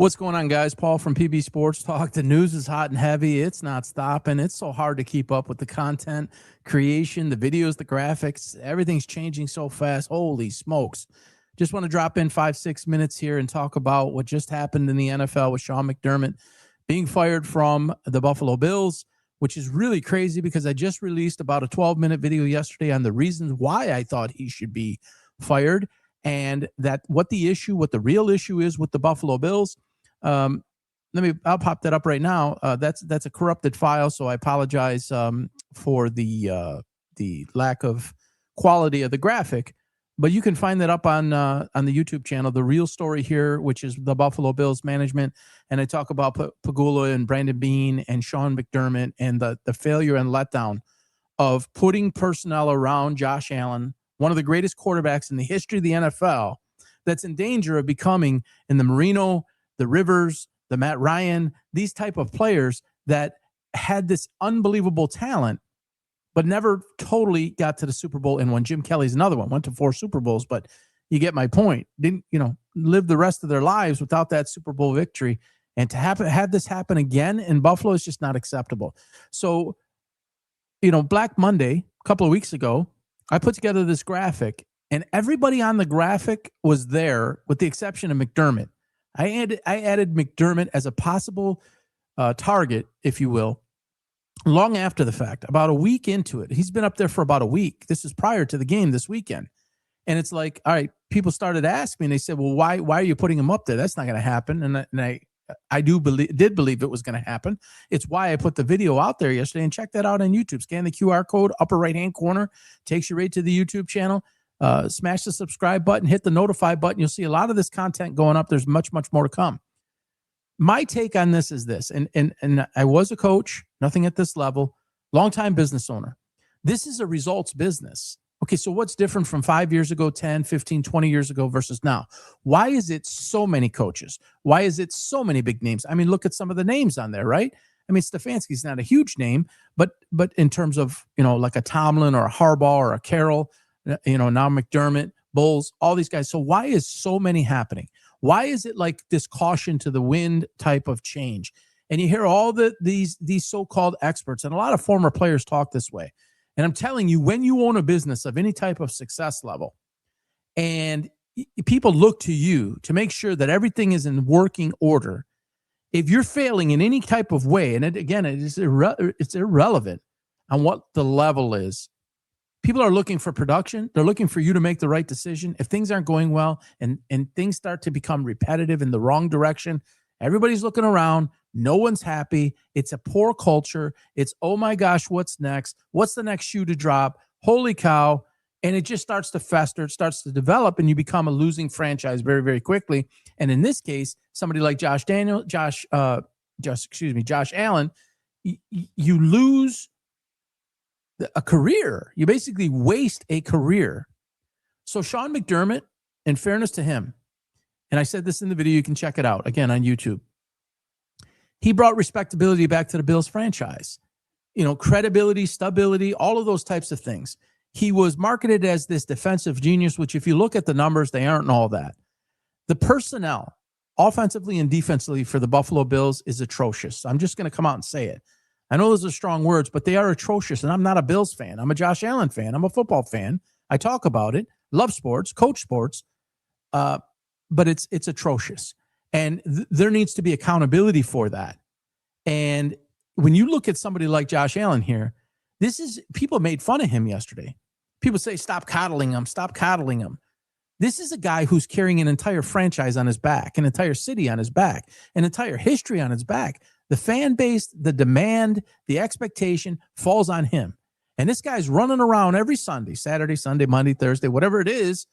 What's going on, guys? Paul from PB Sports Talk. The news is hot and heavy. It's not stopping. It's so hard to keep up with the content creation, the videos, the graphics. Everything's changing so fast. Holy smokes. Just want to drop in 5-6 minutes here and talk about what just happened in the NFL with Sean McDermott being fired from the Buffalo Bills, which is really crazy because I just released about a 12-minute video yesterday on the reasons why I thought he should be fired. And that what the real issue is with the Buffalo Bills. I'll pop that up right now. That's a corrupted file, so I apologize for the lack of quality of the graphic. But you can find that up on the YouTube channel. The real story here, which is the Buffalo Bills management, and I talk about Pagula and Brandon Beane and Sean McDermott and the failure and letdown of putting personnel around Josh Allen, one of the greatest quarterbacks in the history of the NFL, that's in danger of becoming in the Marino, the Rivers, the Matt Ryan, these type of players that had this unbelievable talent, but never totally got to the Super Bowl and won. Jim Kelly's another one, went to 4 Super Bowls, but you get my point. Didn't, live the rest of their lives without that Super Bowl victory. And to have this happen again in Buffalo is just not acceptable. So, Black Monday, a couple of weeks ago, I put together this graphic, and everybody on the graphic was there with the exception of McDermott. I added McDermott as a possible target, if you will, long after the fact, about a week into it. He's been up there for about a week. This is prior to the game this weekend. And it's like, all right, people started asking me, and they said, well, why are you putting him up there? That's not going to happen. And I did believe it was going to happen. It's why I put the video out there yesterday, and check that out on YouTube. Scan the QR code, upper right-hand corner, takes you right to the YouTube channel. Smash the subscribe button, hit the notify button. You'll see a lot of this content going up. There's much, much more to come. My take on this is this, and I was a coach, nothing at this level, longtime business owner. This is a results business. Okay, so what's different from 5 years ago, 10, 15, 20 years ago versus now? Why is it so many coaches? Why is it so many big names? I mean, look at some of the names on there, right? I mean, Stefanski's not a huge name, but in terms of, like a Tomlin or a Harbaugh or a Carroll, now McDermott, Bulls, all these guys. So why is so many happening? Why is it like this caution to the wind type of change? And you hear all these so-called experts, and a lot of former players talk this way. And I'm telling you, when you own a business of any type of success level, and people look to you to make sure that everything is in working order, if you're failing in any type of way, and it's irrelevant on what the level is, people are looking for production. They're looking for you to make the right decision. If things aren't going well and things start to become repetitive in the wrong direction, everybody's looking around. No one's happy. It's a poor culture. It's, oh my gosh, what's next? What's the next shoe to drop? Holy cow. And it just starts to fester. It starts to develop, and you become a losing franchise very, very quickly. And in this case, somebody like Josh Allen, you lose a career. You basically waste a career. So Sean McDermott, in fairness to him, and I said this in the video, you can check it out again on YouTube, he brought respectability back to the Bills franchise. Credibility, stability, all of those types of things. He was marketed as this defensive genius, which if you look at the numbers, they aren't all that. The personnel, offensively and defensively for the Buffalo Bills, is atrocious. I'm just going to come out and say it. I know those are strong words, but they are atrocious. And I'm not a Bills fan. I'm a Josh Allen fan. I'm a football fan. I talk about it, love sports, coach sports, but it's atrocious. And there needs to be accountability for that. And when you look at somebody like Josh Allen here, people made fun of him yesterday. People say, stop coddling him, stop coddling him. This is a guy who's carrying an entire franchise on his back, an entire city on his back, an entire history on his back. The fan base, the demand, the expectation falls on him. And this guy's running around every Sunday, Saturday, Sunday, Monday, Thursday, whatever it is,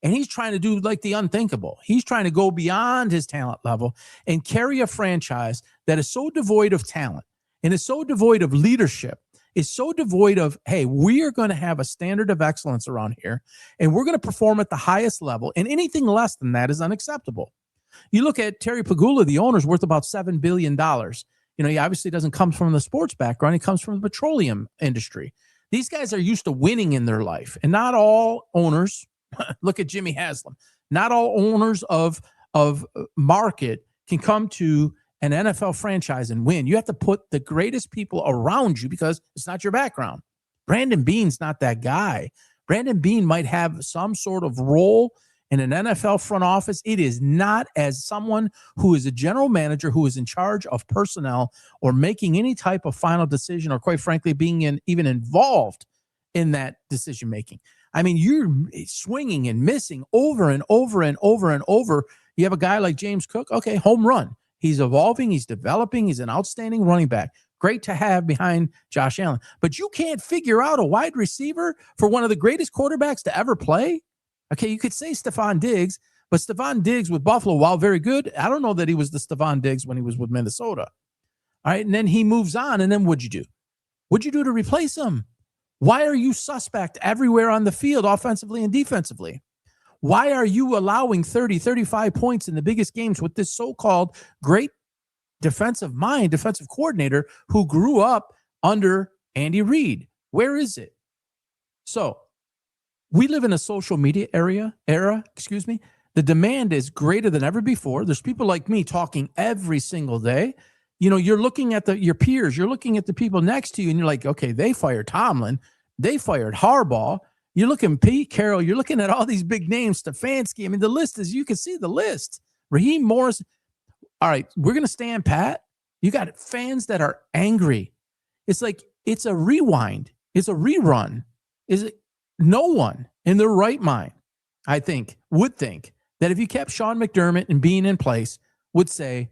and he's trying to do like the unthinkable. He's trying to go beyond his talent level and carry a franchise that is so devoid of talent and is so devoid of leadership, is so devoid of, hey, we are going to have a standard of excellence around here, and we're going to perform at the highest level, and anything less than that is unacceptable. You look at Terry Pagula, the owner's worth about $7 billion. He obviously doesn't come from the sports background. He comes from the petroleum industry. These guys are used to winning in their life, and not all owners, look at Jimmy Haslam, not all owners of market can come to an NFL franchise and win. You have to put the greatest people around you because it's not your background. Brandon Beane's not that guy. Brandon Beane might have some sort of role in an NFL front office. It is not as someone who is a general manager who is in charge of personnel or making any type of final decision or, quite frankly, being even involved in that decision making. I mean, you're swinging and missing over and over and over and over. You have a guy like James Cook. Okay, home run. He's evolving. He's developing. He's an outstanding running back. Great to have behind Josh Allen. But you can't figure out a wide receiver for one of the greatest quarterbacks to ever play. Okay, you could say Stephon Diggs, but Stephon Diggs with Buffalo, while very good, I don't know that he was the Stephon Diggs when he was with Minnesota. All right, and then he moves on, and then what'd you do? What'd you do to replace him? Why are you suspect everywhere on the field, offensively and defensively? Why are you allowing 30, 35 points in the biggest games with this so-called great defensive coordinator who grew up under Andy Reid? Where is it? So we live in a social media era. The demand is greater than ever before. There's people like me talking every single day. You know, you're looking at your peers, you're looking at the people next to you, and you're like, okay, they fired Tomlin, they fired Harbaugh. You're looking Pete Carroll, you're looking at all these big names, Stefanski. I mean, the list is, you can see the list. Raheem Morris. All right, we're going to stand pat. You got fans that are angry. It's like, it's a rewind. It's a rerun. Is it? No one in their right mind, I think, would think that if you kept Sean McDermott and Beane in place, would say,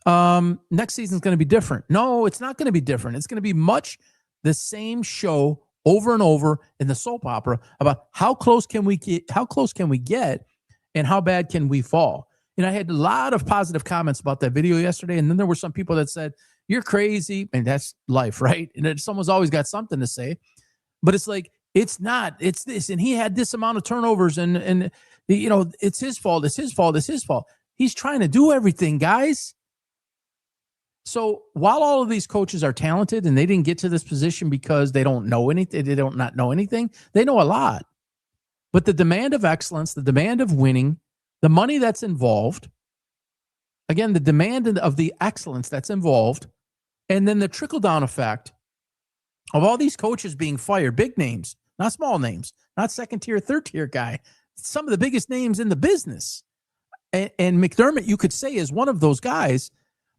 next season's going to be different. No, it's not going to be different. It's going to be much the same show over and over in the soap opera about how close can we get, and how bad can we fall. And I had a lot of positive comments about that video yesterday, and then there were some people that said, you're crazy, and that's life, right? And someone's always got something to say, but it's like, it's not, it's this, and he had this amount of turnovers, and you know, it's his fault, it's his fault, it's his fault. He's trying to do everything, guys. So while all of these coaches are talented and they didn't get to this position because they don't know anything, they don't not know anything, they know a lot. But the demand of excellence, the demand of winning, the money that's involved, again, the demand of the excellence that's involved, and then the trickle-down effect of all these coaches being fired, big names, not small names, not second-tier, third-tier guy, some of the biggest names in the business. And McDermott, you could say, is one of those guys.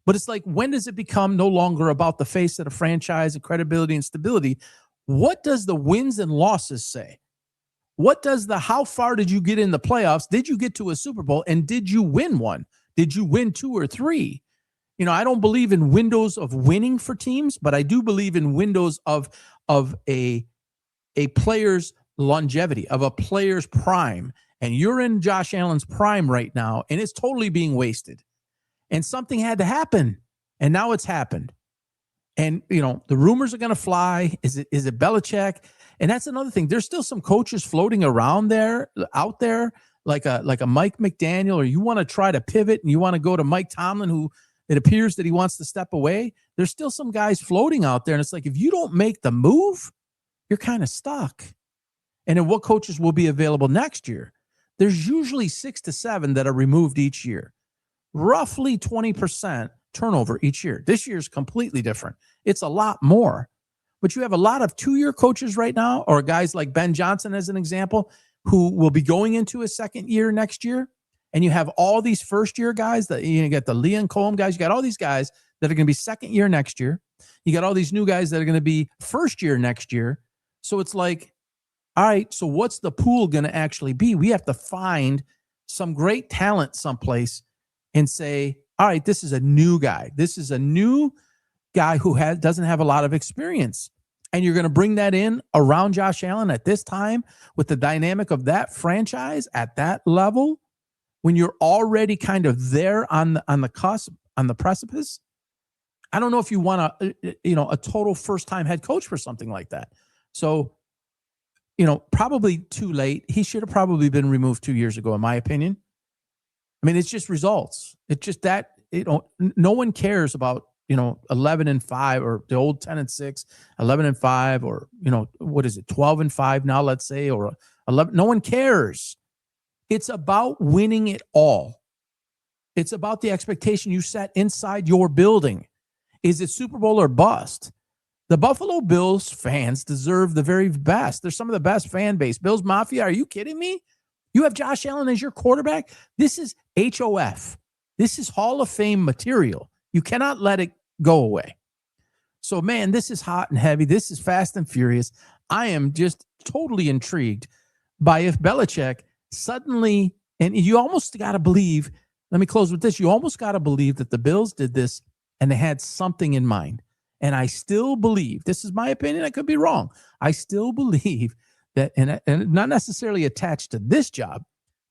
But it's like, when does it become no longer about the face of the franchise and credibility and stability? What does the wins and losses say? What does how far did you get in the playoffs? Did you get to a Super Bowl? And did you win one? Did you win 2 or 3? You know, I don't believe in windows of winning for teams, but I do believe in windows of a player's longevity, of a player's prime. And you're in Josh Allen's prime right now, and it's totally being wasted. And something had to happen, and now it's happened. And, you know, the rumors are going to fly. Is it Belichick? And that's another thing. There's still some coaches floating around out there, like a Mike McDaniel, or you want to try to pivot and you want to go to Mike Tomlin, who it appears that he wants to step away. There's still some guys floating out there. And it's like, if you don't make the move, you're kind of stuck. And then what coaches will be available next year? There's usually 6 to 7 that are removed each year. Roughly 20% turnover each year. This year's completely different. It's a lot more. But you have a lot of 2-year coaches right now, or guys like Ben Johnson, as an example, who will be going into a second year next year. And you have all these first-year guys that you got the Leon Colm guys. You got all these guys that are going to be second year next year. You got all these new guys that are going to be first year next year. So it's like, all right, so what's the pool going to actually be? We have to find some great talent someplace and say, all right, this is a new guy. This is a new guy who doesn't have a lot of experience. And you're going to bring that in around Josh Allen at this time with the dynamic of that franchise at that level, when you're already kind of there on the cusp, on the precipice. I don't know if you want a total first-time head coach for something like that. So, probably too late. He should have probably been removed 2 years ago, in my opinion. I mean, it's just results. It's just that, no one cares about, 11-5 or the old 10-6, 11-5, or, what is it, 12-5 now, let's say, or 11. No one cares. It's about winning it all. It's about the expectation you set inside your building. Is it Super Bowl or bust? The Buffalo Bills fans deserve the very best. They're some of the best fan base. Bills Mafia, are you kidding me? You have Josh Allen as your quarterback? This is HOF. This is Hall of Fame material. You cannot let it go away. So, man, this is hot and heavy. This is fast and furious. I am just totally intrigued by if Belichick suddenly, and you almost got to believe, let me close with this. You almost got to believe that the Bills did this and they had something in mind. And I still believe, this is my opinion, I could be wrong. I still believe that, and not necessarily attached to this job,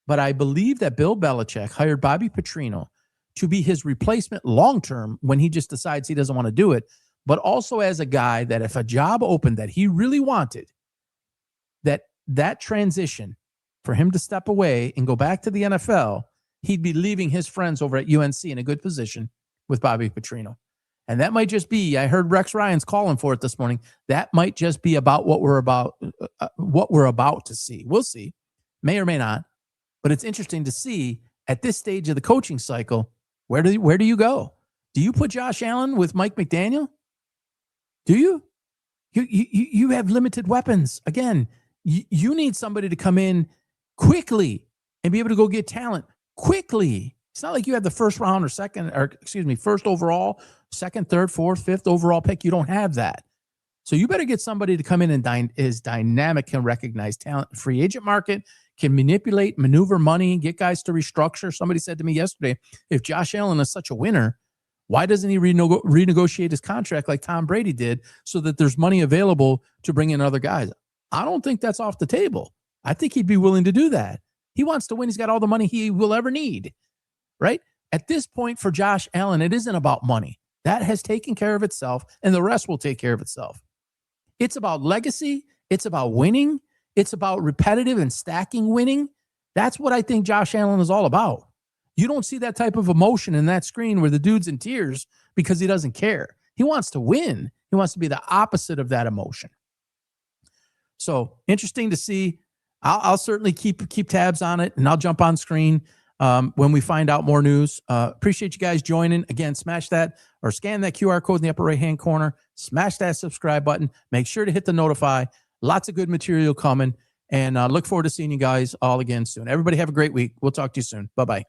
but I believe that Bill Belichick hired Bobby Petrino to be his replacement long-term when he just decides he doesn't want to do it, but also as a guy that if a job opened that he really wanted, that transition for him to step away and go back to the NFL, he'd be leaving his friends over at UNC in a good position with Bobby Petrino. And that might just be, I heard Rex Ryan's calling for it this morning. That might just be about what we're about to see. We'll see. May or may not. But it's interesting to see at this stage of the coaching cycle, where do you go? Do you put Josh Allen with Mike McDaniel? Do you? You have limited weapons. Again, you need somebody to come in quickly and be able to go get talent quickly. It's not like you have the first overall, second, third, fourth, fifth overall pick. You don't have that. So you better get somebody to come in and is dynamic, can recognize talent. Free agent market, can manipulate, maneuver money, get guys to restructure. Somebody said to me yesterday, if Josh Allen is such a winner, why doesn't he renegotiate his contract like Tom Brady did so that there's money available to bring in other guys? I don't think that's off the table. I think he'd be willing to do that. He wants to win. He's got all the money he will ever need, right? At this point for Josh Allen, it isn't about money. That has taken care of itself, and the rest will take care of itself. It's about legacy. It's about winning. It's about repetitive and stacking winning. That's what I think Josh Allen is all about. You don't see that type of emotion in that screen where the dude's in tears because he doesn't care. He wants to win. He wants to be the opposite of that emotion. So interesting to see. I'll certainly keep tabs on it, and I'll jump on screen when we find out more news. Appreciate you guys joining. Again, smash that or scan that QR code in the upper right-hand corner. Smash that subscribe button. Make sure to hit the notify. Lots of good material coming, and look forward to seeing you guys all again soon. Everybody have a great week. We'll talk to you soon. Bye-bye.